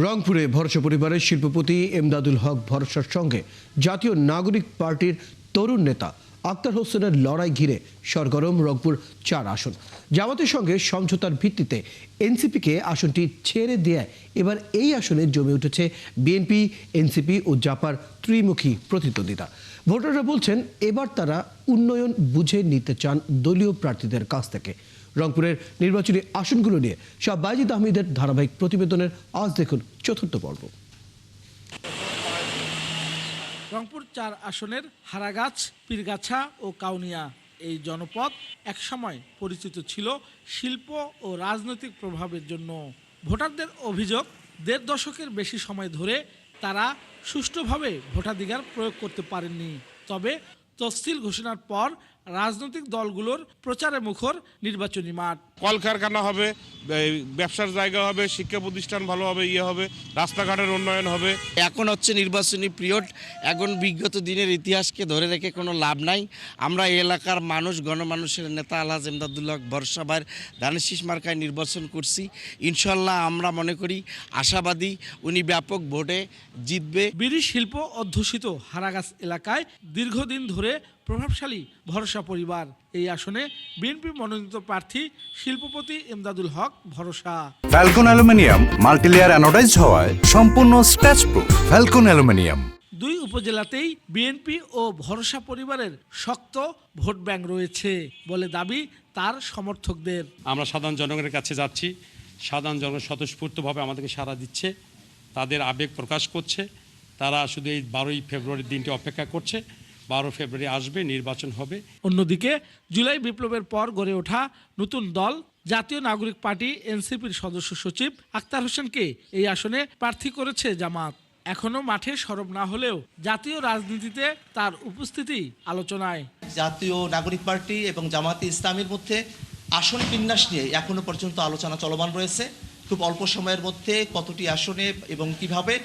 রংপুরে ভরসা পরিবারের শিল্পপতি এমদাদুল হক ভরসার সঙ্গে জাতীয় নাগরিক পার্টির তরুণ নেতা আক্তার হোসেনের লড়াই ঘিরে সরগরম রংপুর 4 আসন। জামাতের সঙ্গে সমঝোতার ভিত্তিতে এনসিপিকে আসনটি ছেড়ে দেয় এবার এই আসনে জমে উঠেছে বিএনপি, এনসিপি ও জাপার ত্রিমুখী প্রতিদ্বন্দ্বিতা। ভোটাররা বলছেন এবার তারা উন্নয়ন বুঝে নিতে চান দলীয় প্রার্থীদের কাছ থেকে। রংপুরের নির্বাচনী আসনগুলো নিয়ে শাহ বাইজিদ আহমেদের ধারাবাহিক প্রতিবেদনের আজ দেখুন চতুর্থ পর্ব। রংপুর 4 আসনের হারাগাছ, পীরগাছা ও কাউনিয়া এই জনপদ একসময় পরিচিত ছিল শিল্প ও রাজনৈতিক প্রভাবের জন্য। ভোটারদের অভিযোগ 1.5 দশকের বেশি সময় ধরে তারা সুষ্ঠুভাবে ভোটাধিকার প্রয়োগ করতে পারেননি। তবে তফসিল ঘোষণার পর রাজনৈতিক দলগুলোর প্রচারে মুখর নির্বাচনী মাঠ। কলকারখানা হবে, ব্যবসার জায়গা হবে, শিক্ষা প্রতিষ্ঠান ভালো হবে, হবে রাস্তাঘাটের উন্নয়ন হবে। এখন হচ্ছে নির্বাচনী পিরিয়ড, এখন বিগত দিনের ইতিহাসকে ধরে রেখে কোনো লাভ নাই। আমরা এই এলাকার মানুষ, গণমানুষের নেতা আলহাজ এমদাদুল হক ভরসা ভাইয়ের ধানের শীষ মার্কায় নির্বাচন করছি। ইনশাল্লাহ আমরা মনে করি, আশাবাদী উনি ব্যাপক ভোটে জিতবে। বিড়ি শিল্প অধ্যুষিত হারাগাছ এলাকায় দীর্ঘদিন ধরে প্রভাবশালী ভরসা পরিবার। এই আসনে বিএনপি মনোনীত প্রার্থী শিল্পপতি এমদাদুল হক ভরসা। ফ্যালকন অ্যালুমিনিয়াম মাল্টিলেয়ার অ্যানোডাইজড হওয়ায় সম্পূর্ণ স্ক্র্যাচ প্রুফ। Falcon aluminium. 2 উপজেলাতেই বিএনপি ও ভরসা পরিবারের শক্ত ভোট ব্যাংক রয়েছে বলে দাবি তার সমর্থকদের। আমরা সাধারণ জনগণের কাছে যাচ্ছি, সাধারণ জনগণ স্বতঃস্ফূর্তভাবে আমাদেরকে সাড়া দিচ্ছে, তাদের আবেগ প্রকাশ করছে। তারা শুধু এই 12ই ফেব্রুয়ারির দিনটি অপেক্ষা করছে। 12 ফেব্রুয়ারি আসবে, নির্বাচন হবে। অন্যদিকে জুলাই বিপ্লবের পর গড়ে ওঠা নতুন দল জাতীয় নাগরিক পার্টি এনসিপির সদস্য সচিব আক্তার হোসেনকে এই আসনে প্রার্থী করেছে জামাত। এখনো মাঠে সরব না হলেও জাতীয় রাজনীতিতে তার উপস্থিতি আলোচনায়। জাতীয় নাগরিক পার্টি এবং জামাতে ইসলামের মধ্যে আসন বিন্যাস নিয়ে এখনো পর্যন্ত আলোচনা চলমান রয়েছে। খুব অল্প সময়ের মধ্যে কতটি আসনে এবং কিভাবে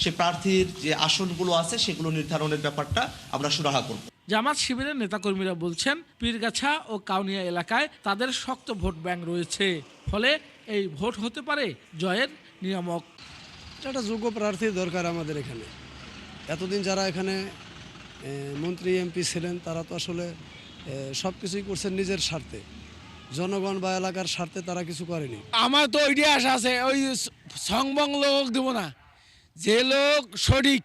সে প্রার্থীর যে আসনগুলো আছে সেগুলো নির্ধারণের ব্যাপারটা আমরা সুরাহা করব। জামাত শিবিরের নেতাকর্মীরা বলছেন পীরগাছা ও কাউনিয়া এলাকায় তাদের শক্ত ভোট ব্যাংক রয়েছে, ফলে এই ভোট হতে পারে জয়ের নিয়ামক। একটা যোগ্য প্রার্থীর দরকার আমাদের এখানে। এতদিন যারা এখানে মন্ত্রী এমপি ছিলেন তারা তো আসলে সব কিছুই করছেন নিজের স্বার্থে, জনগণ বা এলাকার স্বার্থে তারা কিছু করেনি। আমার তো ওইটাই আশা আছে, ওই সংবং লোক দেবো না, যে লোক সঠিক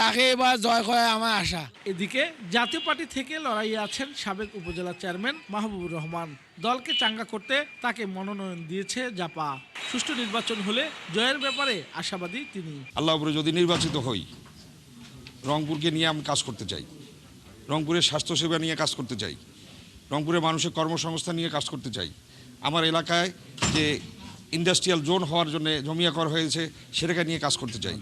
তাকে এবার জয় করে আমার আশা। এদিকে জাতীয় পার্টি থেকে লড়াইয়ে আছেন সাবেক উপজেলা চেয়ারম্যান মাহবুবুর রহমান। দলকে চাঙ্গা করতে তাকে মনোনয়ন দিয়েছে জাপা। সুষ্ঠু নির্বাচন হলে জয়ের ব্যাপারে আশাবাদী তিনি। আল্লাহ উপরে যদি নির্বাচিত হই, রংপুরকে নিয়ে আমি কাজ করতে চাই, রংপুরের স্বাস্থ্যসেবা নিয়ে কাজ করতে চাই, রংপুরের মানুষের কর্মসংস্থান নিয়ে কাজ করতে চাই। আমার এলাকায় যে ইন্ডাস্ট্রিয়াল জোন হওয়ার জন্য জমিয়া কর হয়েছে সেটাকে নিয়ে কাজ করতে চাই,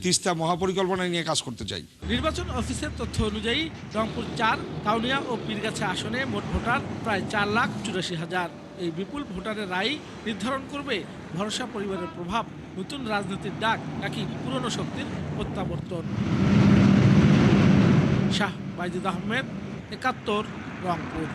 তিস্তা মহাপরিকল্পনা নিয়ে কাজ করতে চাই। নির্বাচন অফিসের তথ্য অনুযায়ী রংপুর 4, কাউনিয়া ও পীরগাছা আসনে মোট ভোটার প্রায় 4,84,000। এই বিপুল ভোটারের রায় নির্ধারণ করবে ভরসা পরিবারের প্রভাব, নতুন রাজনীতির ডাক নাকি পুরনো শক্তির প্রত্যাবর্তন। শাহ বাইজিদ আহমেদ, 71, রংপুর।